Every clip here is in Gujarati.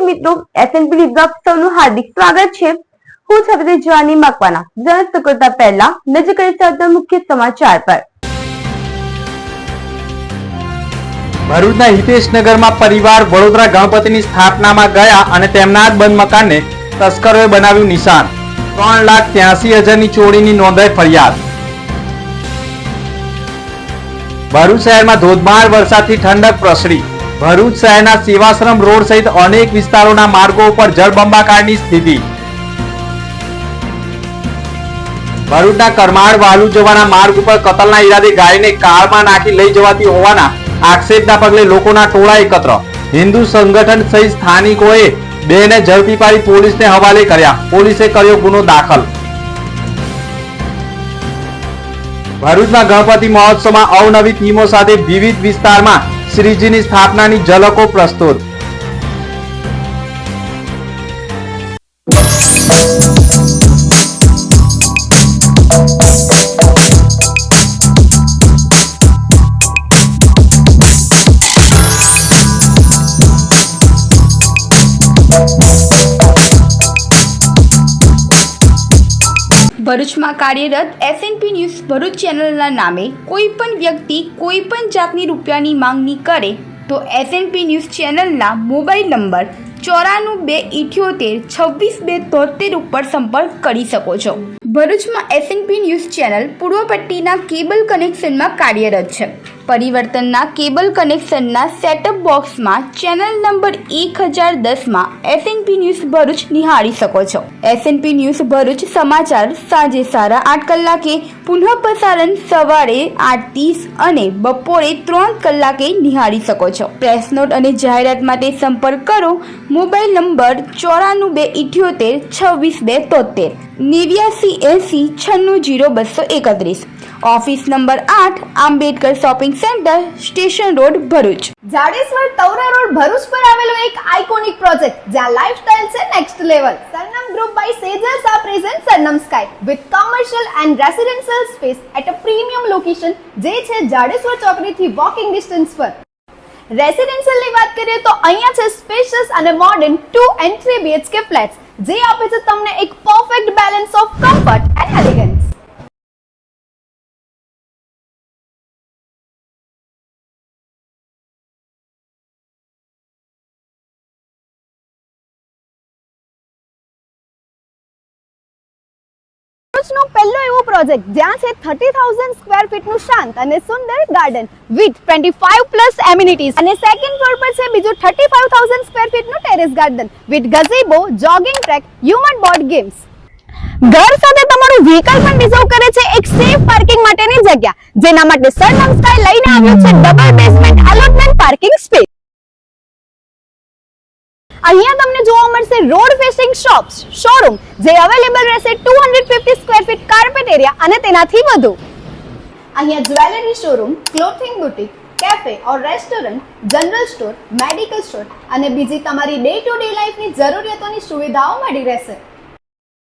મિત્રો, SNP બ્લોગ સૌનું હાર્દિક સ્વાગત છે। હું છું જવાની મકવાના। જાણતા કરતા પહેલા નજર કરીએ આજના મુખ્ય સમાચાર પર। ભરૂચના હિતેશનગરમાં પરિવાર વડોદરા ગણપતિની સ્થાપનામાં ગયા અને તેમના જ બંધ મકાનને તસ્કરોએ બનાવ્યું નિશાન। 3,83,000ની ચોરીની નોંધાઈ ફરિયાદ। ભરૂચ શહેરમાં ધોધમાર વરસાદથી ઠંડક પ્રસરી। ભરૂચ શહેરના સેવાશ્રમ રોડ સહિત અનેક વિસ્તારોના માર્ગો ઉપર જળબંબાકારની સ્થિતિ। ભરૂચના કરમાળ વાલુ જવાના માર્ગ ઉપર કતલના ઈરાદે ગાયને કારમાં નાખી લઈ જવાતી હોવાના આક્ષેપના પગલે લોકોના ટોળા એકત્ર। હિન્દુ સંગઠન સહિત સ્થાનિકોએ બેને ઝડપી પાડી પોલીસને હવાલે કર્યા। પોલીસે કર્યો ગુનો દાખલ। ભરૂચમાં ગણપતિ મહોત્સવમાં અવનવી થીમો સાથે વિવિધ વિસ્તારમાં શ્રીજીની સ્થાપનાની ઝલકો પ્રસ્તુત। ભરૂચમાં કાર્યરત SNP ન્યૂઝ ભરૂચ ચેનલના નામે કોઈ પણ વ્યક્તિ કોઈ પણ જાતની રૂપિયાની માંગણી કરે તો SNP ન્યૂઝ ચેનલના મોબાઈલ નંબર 9428762273 ઉપર સંપર્ક કરી શકો છો। ભરૂચમાં SNP ન્યૂઝ ચેનલ પૂર્વ પટ્ટીના કેબલ કનેક્શનમાં કાર્યરત છે। પરિવર્તનના કેબલ કનેક્શનના સેટઅપ બોક્સમાં ચેનલ નંબર 1010માં SNP ન્યૂઝ ભરૂચ નિહાળી શકો છો। SNP ન્યૂઝ ભરૂચ સમાચાર સાંજે 8:30 કલાકે, પુનઃ પ્રસારણ સવારે 8:30 અને બપોરે 3 કલાકે નિહાળી શકો છો। પ્રેસ નોટ અને જાહેરાત માટે સંપર્ક કરો mobile number 9428762273 8980960231। Office number 8 Ambedkar shopping centre, station road, Bharuch. Jadeshwar Tavra road Bharuch પર આવેલો એક આઇકોનિક પ્રોજેક્ટ જ્યાં લાઇફસ્ટાઇલ છે next level. Saranam group by Sejals આ present Saranam sky with commercial and residential space at a premium location જે છે જાડેશ્વર ચોકડીથી વોકિંગ ડિસ્ટન્સ પર। રેસિડેન્શિયલની વાત કરીએ તો અહીંયા છે સ્પેશિયસ અને મોડર્ન 2 and 3 BHK ફ્લેટ્સ જે આપે છે તમને એક perfect balance of comfort and elegance. ભરૂચનો પહેલો એવો પ્રોજેક્ટ જ્યાં છે 30,000 સ્ક્વેર ફીટનું શાંત અને સુંદર ગાર્ડન વિથ 25+ એમિનિટીઝ અને સેકન્ડ ફ્લોર પર છે બીજું 35,000 સ્ક્વેર ફીટનું terrace garden with gazebo, jogging track, human board games. ઘર સાથે તમારું વ્હીકલ પણ રિઝર્વ કરે છે એક સેફ પાર્કિંગ માટેની જગ્યા જેના માટે સરનમ સ્કાય લઈને આવ્યો છે double basement allotment parking space. અહીંયા તમને જોવા મળશે રોડ ફેસિંગ શોપ્સ શોરૂમ જે અવેલેબલ રહેશે 250 સ્ક્વેર ફીટ કાર્પેટ એરિયા અને તેનાથી વધુ। અહીંયા jewellery showroom, clothing boutique, cafe ઓર restaurant, general store, medical store અને બીજી તમારી ડે ટુ ડે લાઈફની જરૂરિયાતોની સુવિધાઓ મળી રહેશે।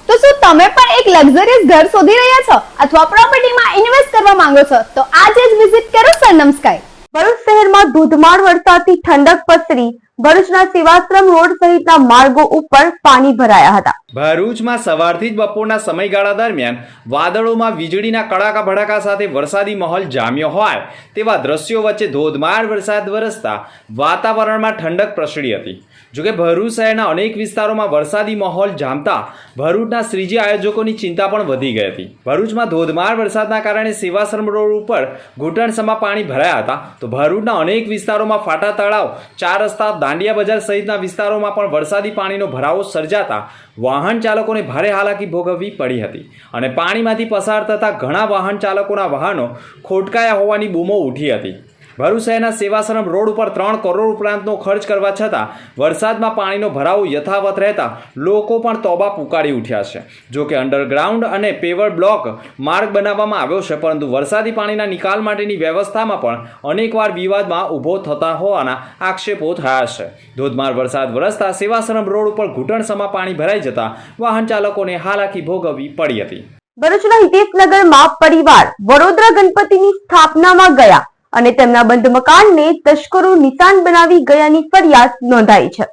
તો શું તમે પણ એક લક્ઝરિયસ ઘર શોધી રહ્યા છો અથવા પ્રોપર્ટીમાં ઇન્વેસ્ટ કરવા માંગો છો તો આજે જ વિઝિટ કરો સરનમ સ્કાય। ભરૂચ શહેરમાં ધોધમાર વરસાદથી ઠંડક પ્રસરી। ભરૂચના સેવાશ્રમ રોડ સહિતના માર્ગો ઉપર પાણી ભરાયા હતા। ભરૂચમાં સવારથી જ બપોરના સમયગાળા દરમિયાન વાદળોમાં વીજળીના કડાકા ભડાકા સાથે વરસાદી માહોલ જામ્યો હોય તેવા દ્રશ્યો વચ્ચે ધોધમાર વરસાદ વરસતા વાતાવરણમાં ઠંડક પ્રસરી હતી। જોકે ભરૂચ શહેરના અનેક વિસ્તારોમાં વરસાદી માહોલ જામતા ભરૂચના શ્રીજી આયોજકોની ચિંતા પણ વધી ગઈ હતી। ભરૂચમાં ધોધમાર વરસાદના કારણે સેવાશ્રમ રોડ ઉપર ઘૂંટણસમા પાણી ભરાયા હતા તો ભરૂચના અનેક વિસ્તારોમાં ફાટા તળાવ, 4 રસ્તા, દાંડિયા બજાર સહિતના વિસ્તારોમાં પણ વરસાદી પાણીનો ભરાવો સર્જાતા વાહન ચાલકોને ભારે હાલાકી ભોગવવી પડી હતી અને પાણીમાંથી પસાર થતા ઘણા વાહન ચાલકોના વાહનો ખોટકાયા હોવાની બૂમો ઉઠી હતી। ભરૂચ શહેરના સેવાશ્રમ રોડ ઉપર 3 કરોડ ઉપરાંતનો ખર્ચ કરવા છતાં વરસાદમાં પાણીનો ભરાવો યથાવત રહેતા લોકો પણ તોબા પુકારી ઉઠ્યા છે। જોકે અંડરગ્રાઉન્ડ અને પેવર બ્લોક માર્ગ બનાવવામાં આવ્યો છે પરંતુ વરસાદી પાણીના નિકાલ માટેની વ્યવસ્થામાં પણ અનેકવાર વિવાદમાં ઊભો થતા હોવાના આક્ષેપો થયા છે। ધોધમાર વરસાદ વરસતા સેવાશ્રમ રોડ ઉપર ઘૂંટણસમા પાણી ભરાઈ જતા વાહન ચાલકોને હાલાકી ભોગવવી પડી હતી। ભરૂચના હિતેશનગરમાં પરિવાર વડોદરા ગણપતિની સ્થાપનામાં ગયા અને તેમના બંધ મકાનને તસ્કરો નિશાન બનાવી ગયાની ફરિયાદ નોંધાઈ છે।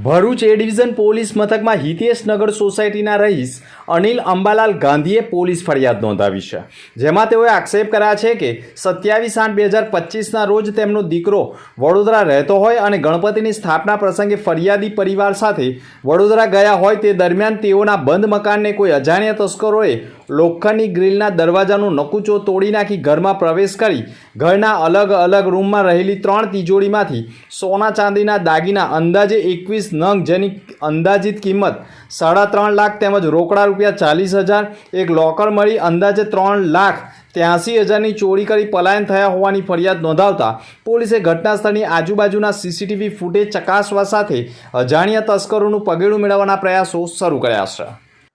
ભરૂચ એ ડિવિઝન પોલીસ મથકમાં હિતેશનગર સોસાયટીના રહીશ અનિલ અંબાલાલ ગાંધીએ પોલીસ ફરિયાદ નોંધાવી છે, જેમાં તેઓએ આક્ષેપ કર્યા છે કે 27/8/2025ના રોજ તેમનો દીકરો વડોદરા રહેતો હોય અને ગણપતિની સ્થાપના પ્રસંગે ફરિયાદી પરિવાર સાથે વડોદરા ગયા હોય તે દરમિયાન તેઓના બંધ મકાનને કોઈ અજાણ્યા તસ્કરોએ લોખંડની ગ્રીલના દરવાજાનો નકુચો તોડી નાખી ઘરમાં પ્રવેશ કરી ઘરના અલગ અલગ રૂમમાં રહેલી 3 તિજોરીમાંથી સોના ચાંદીના દાગીના અંદાજે 21 નંગ જેની અંદાજિત કિંમત 3.5 લાખ તેમજ રોકડા રૂપિયા 40,000, એક લોકર મળી અંદાજે 3,83,000ની ચોરી કરી પલાયન થયા હોવાની ફરિયાદ નોંધાવતા પોલીસે ઘટના સ્થળની આજુબાજુના સીસીટીવી ફૂટેજ ચકાસવા સાથે અજાણ્યા તસ્કરોનું પગેડું મેળવવાના પ્રયાસો શરૂ કર્યા છે.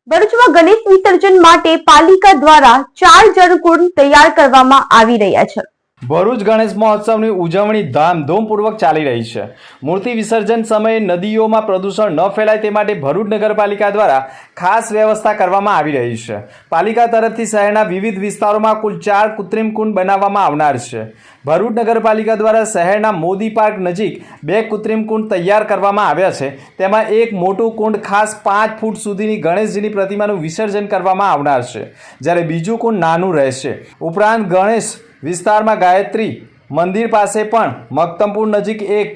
ભરૂચમાં ગણેશ વિસર્જન માટે પાલિકા દ્વારા 4 જળકુંડ તૈયાર કરવામાં આવી રહ્યા છે. ભરૂચ ગણેશ મહોત્સવની ઉજવણી ધામધૂમપૂર્વક ચાલી રહી છે. મૂર્તિ વિસર્જન સમયે નદીઓમાં પ્રદૂષણ ન ફેલાય તે માટે ભરૂચ નગરપાલિકા દ્વારા ખાસ વ્યવસ્થા કરવામાં આવી રહી છે. પાલિકા તરફથી શહેરના વિવિધ વિસ્તારોમાં કુલ 4 કૃત્રિમ કુંડ બનાવવામાં આવનાર છે. ભરૂચ નગરપાલિકા દ્વારા શહેરના મોદી પાર્ક નજીક 2 કૃત્રિમ કુંડ તૈયાર કરવામાં આવ્યા છે. તેમાં એક મોટું કુંડ ખાસ 5 ફૂટ સુધીની ગણેશજીની પ્રતિમાનું વિસર્જન કરવામાં આવનાર છે, જ્યારે બીજું કુંડ નાનું રહેશે. ઉપરાંત ગણેશ વિસ્તારમાં ગાયત્રી મંદિર પાસે પણ મક્તમપુર નજીક એક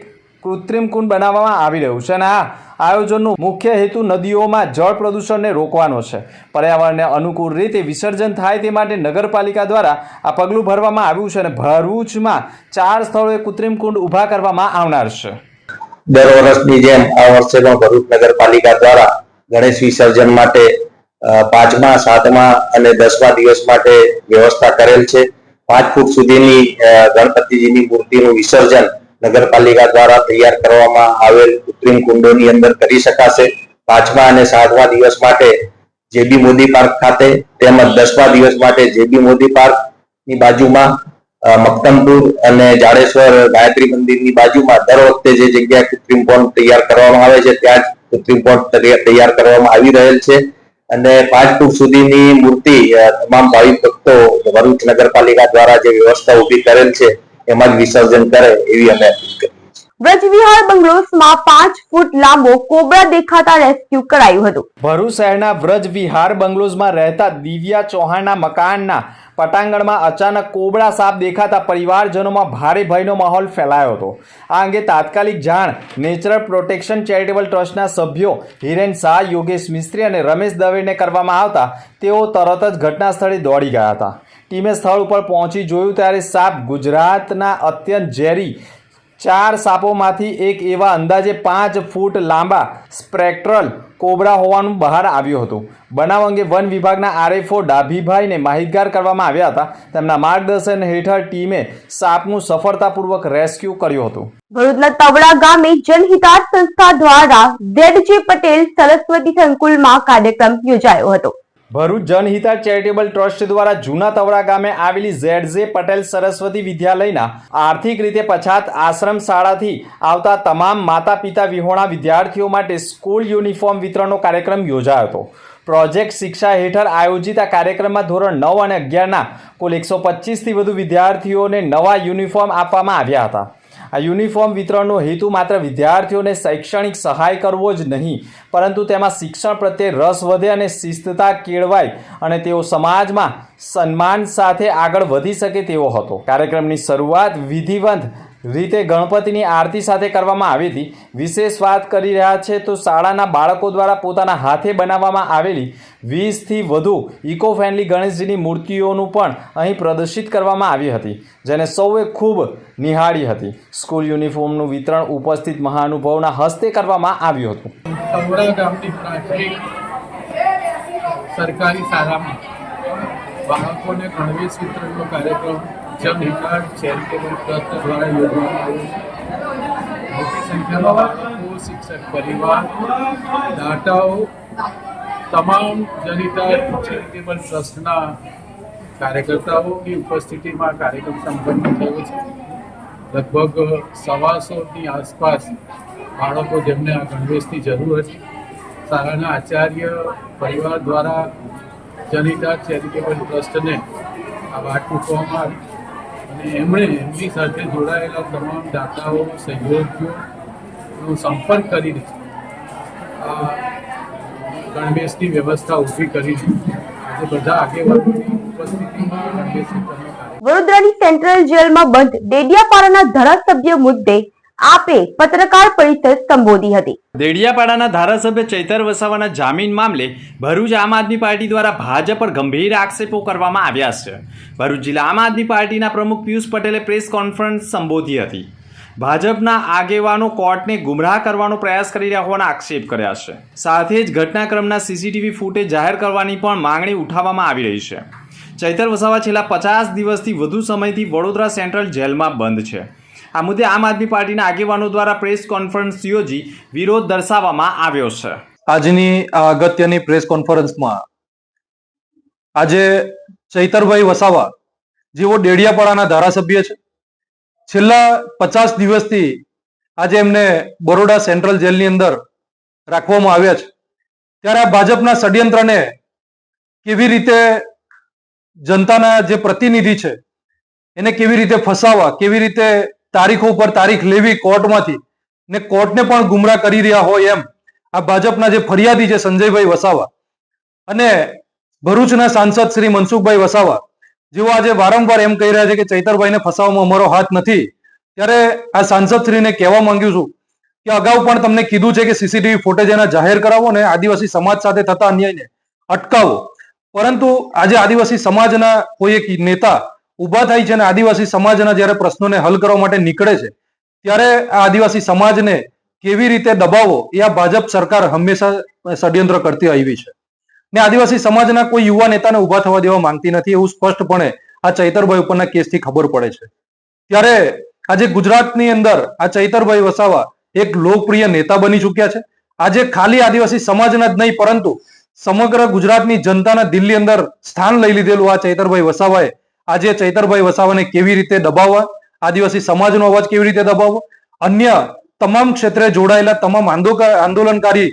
કૃત્રિમ કુંડ બનાવવામાં આવી રહ્યું છે અને આ આયોજનનો મુખ્ય હેતુ નદીઓમાં જળ પ્રદૂષણને રોકવાનો છે. પર્યાવરણને અનુકૂળ રીતે વિસર્જન થાય તે માટે નગરપાલિકા દ્વારા આ પગલું ભરવામાં આવ્યું છે અને ભરૂચમાં 4 સ્થળોએ કૃત્રિમ કુંડ ઊભા કરવામાં આવનાર છે. દર વર્ષની જેમ આ વર્ષે પણ ભરૂચ નગરપાલિકા દ્વારા ગણેશ વિસર્જન માટે 5મા, 7મા અને 10મા દિવસ માટે વ્યવસ્થા કરેલ છે. 5 ફૂટ સુધીની ગણપતિજીની મૂર્તિનું વિસર્જન નગરપાલિકા દ્વારા તૈયાર કરવામાં આવેલ કૃત્રિમ કુંડોની અંદર કરી શકાશે. 5મા અને 7મા દિવસ માટે જેબી મોદી પાર્ક ખાતે તેમજ 10મા દિવસ માટે જેબી મોદી પાર્કની બાજુમાં મક્તમપુર અને જાડેશ્વર ગાયત્રી મંદિરની બાજુમાં દર વખતે જે જગ્યાએ કૃત્રિમ પોન્ડ તૈયાર કરવામાં આવે છે ત્યાં જ કૃત્રિમ પોન્ડ તૈયાર કરવામાં આવી રહેલ છે અને 5 ફૂટ સુધીની મૂર્તિ તમામ ભાવિક ભક્તો ભરૂચ નગરપાલિકા દ્વારા જે વ્યવસ્થા ઊભી કરેલ છે એમાં જ વિસર્જન કરે એવી અમે અપીલ કરીએ. વ્રજવિહાર બંગલોઝમાં 5 ફૂટ લાંબો કોબરા દેખાતા રેસ્ક્યુ કરાયું હતું. ભરૂચ શહેરના વ્રજવિહાર બંગલોઝમાં રહેતા દિવ્યા ચૌહાણના મકાનના પટાંગણમાં અચાનક કોબરા સાપ દેખાતા પરિવારજનોમાં ભારે ભયનો માહોલ ફેલાયો હતો. આ અંગે તાત્કાલિક જાણ નેચરલ પ્રોટેક્શન ચેરિટેબલ ટ્રસ્ટના સભ્યો હિરેન શાહ, યોગેશ મિસ્ત્રી અને રમેશ દવેને કરવામાં આવતા તેઓ તરત જ ઘટના સ્થળે દોડી ગયા હતા. ટીમે સ્થળ ઉપર પહોંચી જોયું ત્યારે સાપ ગુજરાતના અત્યંત ઝેરી 4 સાપોમાંથી એક એવા અંદાજે 5 ફૂટ લાંબા સ્પેક્ટ્રલ કોબરા હોવાનું બહાર આવ્યું હતું. બનાવ અંગે વન વિભાગના આરએફઓ ડાભીભાઈને માહિતગાર કરવામાં આવ્યા હતા. તેમના માર્ગદર્શન હેઠળ ટીમે સાપનું સફળતાપૂર્વક રેસ્ક્યુ કર્યું હતું. ભરૂચના તવડા ગામે જનહિતાર્થ સંસ્થા દ્વારા ZJ પટેલ સરસ્વતી સંકુલમાં કાર્યક્રમ યોજાયો હતો. ભરૂચ જનહિતાર્થ ચેરિટેબલ ટ્રસ્ટ દ્વારા જૂના તવડા ગામે આવેલી ZJ પટેલ સરસ્વતી વિદ્યાલયના આર્થિક રીતે પછાત આશ્રમ શાળાથી આવતા તમામ માતા પિતા વિહોણા વિદ્યાર્થીઓ માટે સ્કૂલ યુનિફોર્મ વિતરણનો કાર્યક્રમ યોજાયો હતો. પ્રોજેક્ટ શિક્ષા હેઠળ આયોજિત આ કાર્યક્રમમાં ધોરણ 9 અને 11ના કુલ 125થી વધુ વિદ્યાર્થીઓને નવા યુનિફોર્મ આપવામાં આવ્યા હતા. આ યુનિફોર્મ વિતરણનો હેતુ માત્ર વિદ્યાર્થીઓને શૈક્ષણિક સહાય કરવો જ નહીં, પરંતુ તેમાં શિક્ષણ પ્રત્યે રસ વધે અને શિસ્તતા કેળવાય અને તેઓ સમાજમાં સન્માન સાથે આગળ વધી શકે તેવો હતો. કાર્યક્રમની શરૂઆત વિધિવંત રીતે ગણપતિની આરતી સાથે કરવામાં આવી હતી. વિશેષ વાત કરી રહ્યા છે તો શાળાના બાળકો દ્વારા પોતાના હાથે બનાવવામાં આવેલી 20થી વધુ ઇકો ફ્રેન્ડલી ગણેશજીની મૂર્તિઓનું પણ અહીં પ્રદર્શિત કરવામાં આવી હતી, જેને સૌએ ખૂબ નિહાળી હતી. સ્કૂલ યુનિફોર્મનું વિતરણ ઉપસ્થિત મહાનુભાવોના હસ્તે કરવામાં આવ્યું હતું. તવડા ગામની પ્રાથમિક સરકારી શાળામાં બાળકોને ગણવેશ વિતરણનો કાર્યક્રમ જનહિતાર્થ ચેરિટેબલ ટ્રસ્ટ દ્વારા યોજવામાં આવ્યો છે. મોટી સંખ્યામાં બાળકો, શિક્ષક પરિવાર, દાતાઓ, તમામ જનહિતાર્થ ચેરિટેબલ ટ્રસ્ટના કાર્યકર્તાઓની ઉપસ્થિતિમાં કાર્યક્રમ સંપન્ન થયો છે. લગભગ 125ની આસપાસ બાળકો જેમને આ ગણવેશની જરૂર હતી, શાળાના આચાર્ય પરિવાર દ્વારા જનહિતાર્થ ચેરિટેબલ ટ્રસ્ટને આ વાત મૂકવામાં આવી અને એમણે એમની સાથે જોડાયેલા તમામ દાતાઓ, સહયોગીઓનો સંપર્ક કરીને આ ગણવેશની વ્યવસ્થા ઊભી કરી છે. આજે બધા આગેવાનોની ઉપસ્થિતિમાં ગણવેશ વિતરણનો કાર્યક્રમ વડોદરાની સેન્ટ્રલ જેલમાં બંધ ડેડિયાપાડાના ધારાસભ્ય મુદ્દે આપે પત્રકાર પરિષદ સંબોધી હતી. દેડિયાપાડાના ધારાસભ્ય ચૈતર વસાવાના જામીન મામલે ભરૂચ આમ આદમી પાર્ટી દ્વારા ભાજપ પર ગંભીર આક્ષેપો કરવામાં આવ્યા છે. ભરૂચ જિલ્લા આમ આદમી પાર્ટીના પ્રમુખ પિયુષ પટેલે પ્રેસ કોન્ફરન્સ સંબોધી હતી. ભાજપના આગેવાનો કોર્ટને ગુમરાહ કરવાનો પ્રયાસ કરી રહ્યા હોવાના આક્ષેપ કર્યા છે. સાથે જ ઘટનાક્રમના સીસીટીવી ફૂટેજ જાહેર કરવાની પણ માંગણી ઉઠાવવામાં આવી રહી છે. ચૈતર વસાવા છેલ્લા 50 દિવસથી વધુ સમયથી વડોદરા સેન્ટ્રલ જેલમાં બંધ છે. આ મુદ્દે આમ આદમી પાર્ટીના આગેવાનો દ્વારા પ્રેસ કોન્ફરન્સ યોજી વિરોધ દર્શાવવામાં આવ્યો છે. આજની આ અગત્યની પ્રેસ કોન્ફરન્સમાં આજે ચૈતરભાઈ વસાવા જેઓ ડેડિયાપાડાના ધારાસભ્ય છે, છેલ્લા 50 દિવસથી આજે એમને બરોડા સેન્ટ્રલ જેલની અંદર રાખવામાં આવ્યા છે. ત્યારે આ ભાજપના ષડયંત્રને કેવી રીતે જનતાના જે પ્રતિનિધિ છે એને કેવી રીતે ફસાવવા, કેવી રીતે તારીખો ઉપર તારીખ લેવી કોર્ટમાંથી ને કોર્ટને પણ ગુમરાહ કરી રહ્યા હોય એમ આ ભાજપના જે ફરિયાદી છે સંજયભાઈ વસાવા અને ભરૂચના સાંસદ શ્રી મનસુખભાઈ વસાવા જેઓ આજે વારંવાર એમ કહી રહ્યા છે કે ચૈતરભાઈને ફસાવવામાં અમારો હાથ નથી. ત્યારે આ સાંસદ શ્રીને કહેવા માંગ્યું છું કે અગાઉ પણ તમને કીધું છે કે સીસીટીવી ફૂટેજ એના જાહેર કરાવો ને આદિવાસી સમાજ સાથે થતા અન્યાયને અટકાવો. પરંતુ આજે આદિવાસી સમાજના કોઈ એક નેતા ઉભા થાય છે અને આદિવાસી સમાજના જ્યારે પ્રશ્નોને હલ કરવા માટે નીકળે છે ત્યારે આ આદિવાસી સમાજને કેવી રીતે દબાવવો એ આ ભાજપ સરકાર હંમેશા ષડયંત્ર કરતી આવી છે ને આદિવાસી સમાજના કોઈ યુવા નેતાને ઉભા થવા દેવા માંગતી નથી એવું સ્પષ્ટપણે આ ચૈતરભાઈ ઉપરના કેસથી ખબર પડે છે. ત્યારે આજે ગુજરાતની અંદર આ ચૈતરભાઈ વસાવા એક લોકપ્રિય નેતા બની ચૂક્યા છે. આજે ખાલી આદિવાસી સમાજના જ નહીં પરંતુ સમગ્ર ગુજરાતની જનતાના દિલની અંદર સ્થાન લઈ લીધેલું આ ચૈતરભાઈ વસાવાએ આજે ચૈતરભાઈ વસાવાને કેવી રીતે દબાવવા, આદિવાસી સમાજનો અવાજ કેવી રીતે દબાવવો, અન્ય તમામ ક્ષેત્રે જોડાયેલા તમામ આંદોલનકારી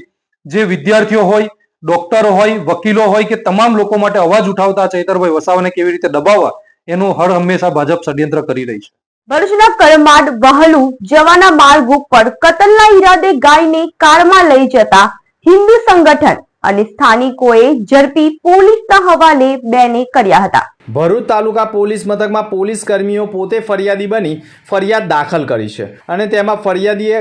જે વિદ્યાર્થીઓ હોય, ડોક્ટરો હોય, વકીલો હોય કે તમામ લોકો માટે અવાજ ઉઠાવતા ચૈતરભાઈ વસાવાને કેવી રીતે દબાવવા એનું હર હંમેશા ભાજપ ષડયંત્ર કરી રહી છે. ભરૂચના કરમાડ વહલુ જવાના માર્ગ ઉપર કતલના ઈરાદે ગાયને કારમાં લઈ જતા હિન્દુ સંગઠન અને સ્થાનિકોએ ઝડપી પોલીસના હવાલે બેને કર્યા હતા. ભરૂચ તાલુકા પોલીસ મથકમાં પોલીસ કર્મીઓ પોતે ફરિયાદી બની ફરિયાદ દાખલ કરી છે અને તેમાં ફરિયાદીએ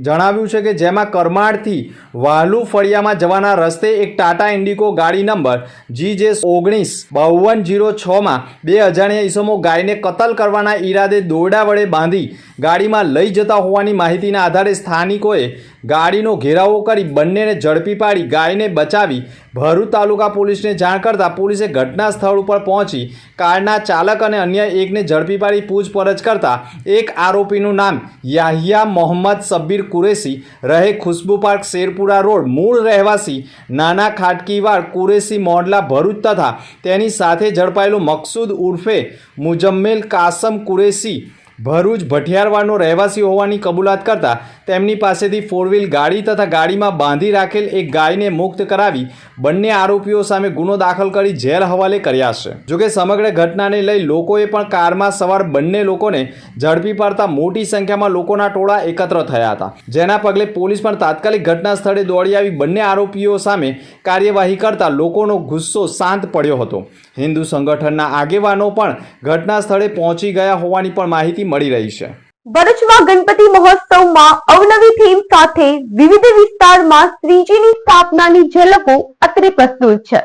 જણાવ્યું છે કે જેમાં કરમાડથી વાલુ ફળિયામાં જવાના રસ્તે એક ટાટા ઇન્ડિકો ગાડી નંબર GJ195206માં 2 અજાણ્યા ઈસમો ગાયને કતલ કરવાના ઈરાદે દોરડા વડે બાંધી ગાડીમાં લઈ જતા હોવાની માહિતીના આધારે સ્થાનિકોએ ગાડીનો ઘેરાવો કરી બંનેને ઝડપી પાડી ગાયને બચાવી ભરૂચ તાલુકા પોલીસને જાણ કરતા પોલીસે ઘટના સ્થળ ઉપર પહોંચી કારના ચાલક અને અન્ય એકને ઝડપી પાડી પૂછપરછ કરતા એક આરોપીનું નામ યાહિયા મોહમ્મદ સબ્બીર કુરેશી રહે ખુશ્બુ પાર્ક શેરપુરા રોડ મૂળ રહેવાસી નાના ખાટકીવાડ કુરેશી મોડલા ભરૂચ તથા તેની સાથે ઝડપાયેલું મકસૂદ ઉર્ફે મુજમ્મેલ કાસમ કુરેશી ભરૂચ ભઠિયારવાડનો રહેવાસી હોવાની કબૂલાત કરતા તેમની પાસેથી 4 વ્હીલ ગાડી તથા ગાડીમાં બાંધી રાખેલ એક ગાયને મુક્ત કરાવી બંને આરોપીઓ સામે ગુનો દાખલ કરી જેલ હવાલે કર્યા છે. જોકે સમગ્ર ઘટનાને લઈ લોકોએ પણ કારમાં સવાર બંને લોકોને ઝડપી પાડતા મોટી સંખ્યામાં લોકોના ટોળા એકત્ર થયા હતા, જેના પગલે પોલીસ પણ તાત્કાલિક ઘટના સ્થળે દોડી આવી બંને આરોપીઓ સામે કાર્યવાહી કરતા લોકોનો ગુસ્સો શાંત પડ્યો હતો. હિન્દુ સંગઠનના આગેવાનો પણ ઘટના સ્થળે પહોંચી ગયા હોવાની પણ માહિતી મળી રહી છે. ભરૂચમાં ગણપતિ મહોત્સવમાં અવનવી થીમ સાથે વિવિધ વિસ્તારમાં શ્રીજીની સ્થાપનાની ઝલકો અત્રે પ્રસ્તુત છે.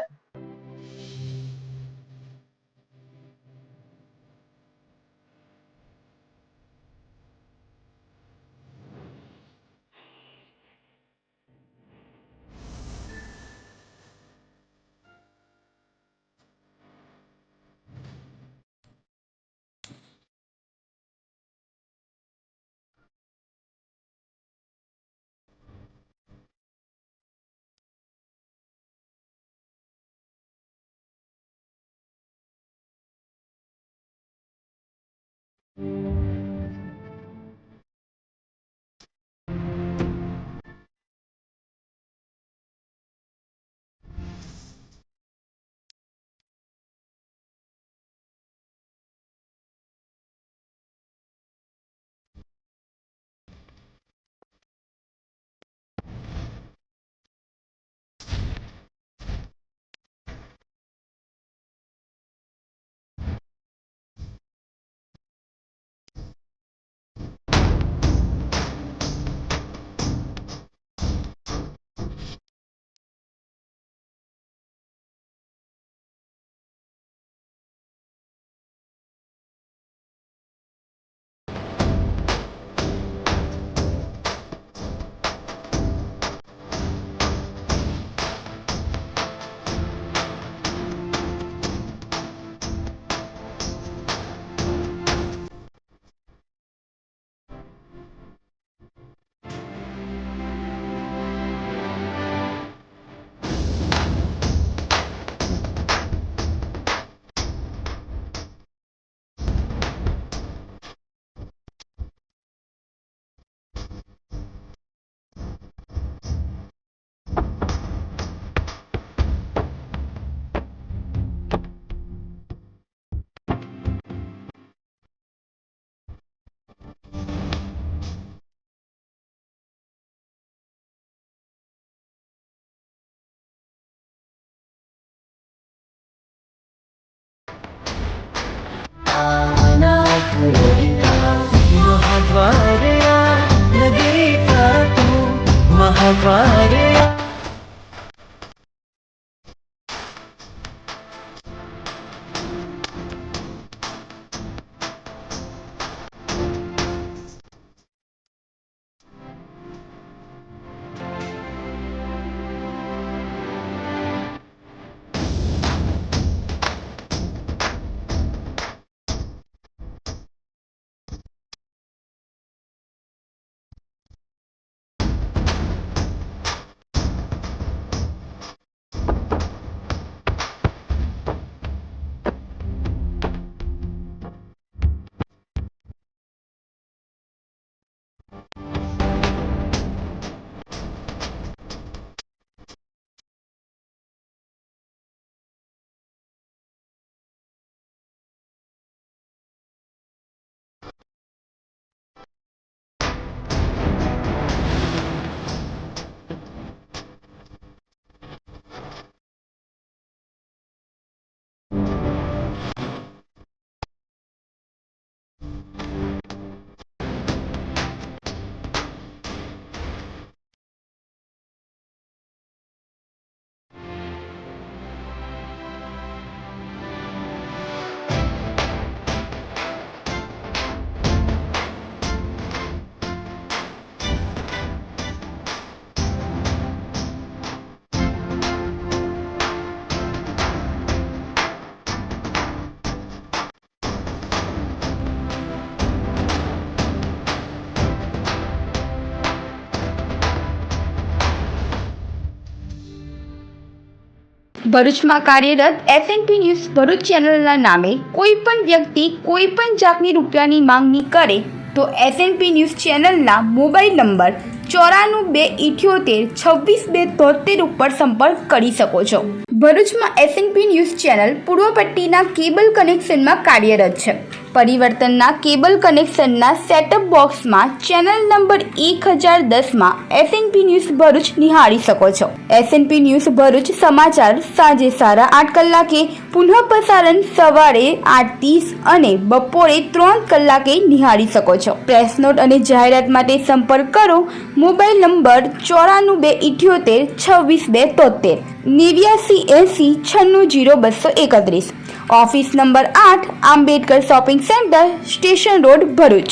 ભરૂચમાં કાર્યરત એસએનપી ન્યૂઝ ભરૂચ ચેનલના નામે કોઈ પણ વ્યક્તિ કોઈ પણ જાતની રૂપિયાની માંગણી કરે તો એસએનપી ન્યૂઝ ચેનલના મોબાઈલ નંબર 9428762273 ઉપર સંપર્ક કરી શકો છો. ભરૂચમાં એસએનપી ન્યૂઝ ચેનલ પૂર્વ પટ્ટીના કેબલ કનેક્શનમાં કાર્યરત છે. પરિવર્તનના કેબલ કનેક્શનના સેટઅપ બોક્સમાં ચેનલ નંબર 1010માં એસએનપી ન્યૂઝ ભરૂચ નિહાળી શકો છો. એસએનપી ન્યૂઝ ભરૂચ સમાચાર સાંજે 8:30 કલાકે, પુનઃ પ્રસારણ સવારે 8:30 અને બપોરે 3 કલાકે નિહાળી શકો છો. પ્રેસ નોટ અને જાહેરાત માટે સંપર્ક કરો. Mobile number 9428762273 8980960231. Office number 8, Ambedkar shopping centre, station road, Bharuch.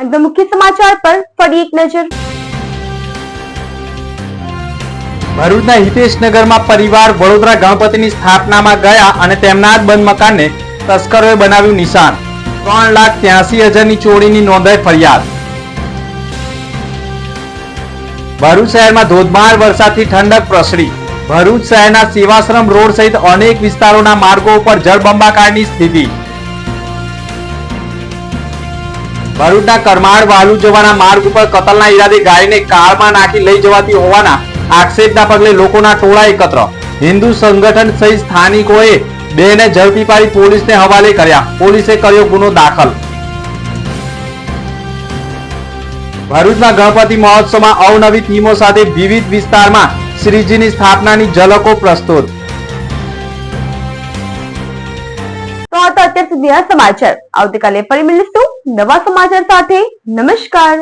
अंत मुख्य समाचार पर फरी एक नजर. ભરૂચના હિતેશનગરમાં પરિવાર વડોદરા ગણપતિની સ્થાપનામાં ગયા અને તેમના જ બંધ મકાનને તસ્કરોએ બનાવ્યું નિશાન. 3,83,000ની ચોરીની નોંધાઈ ફરિયાદ. ભરૂચ શહેરમાં ધોધમાર વરસાદથી ઠંડક પ્રસરી. ભરૂચ શહેરના સેવાશ્રમ રોડ સહિત અનેક વિસ્તારોના માર્ગો ઉપર જળબંબાકારની સ્થિતિ. ભરૂચના કરમાળ વાલુ જવાના માર્ગ ઉપર કતલના ઈરાદે ગાયને કારમાં નાખી લઈ જવાતી હોવાના આક્ષેપના પગલે લોકોના ટોળા એકત્ર. હિન્દુ સંગઠન સહિત સ્થાનિકોએ બેને ઝડપી પાડી પોલીસને હવાલે કર્યા. પોલીસે કર્યો ગુનો દાખલ. ભરૂચમાં ગણપતિ મહોત્સવમાં અવનવી થીમો સાથે વિવિધ વિસ્તારમાં શ્રીજીની સ્થાપનાની ઝલકો પ્રસ્તુત. તો આ તો અત્યાર સુધીના સમાચાર. આવતીકાલે ફરી મળીશું નવા સમાચાર સાથે. નમસ્કાર.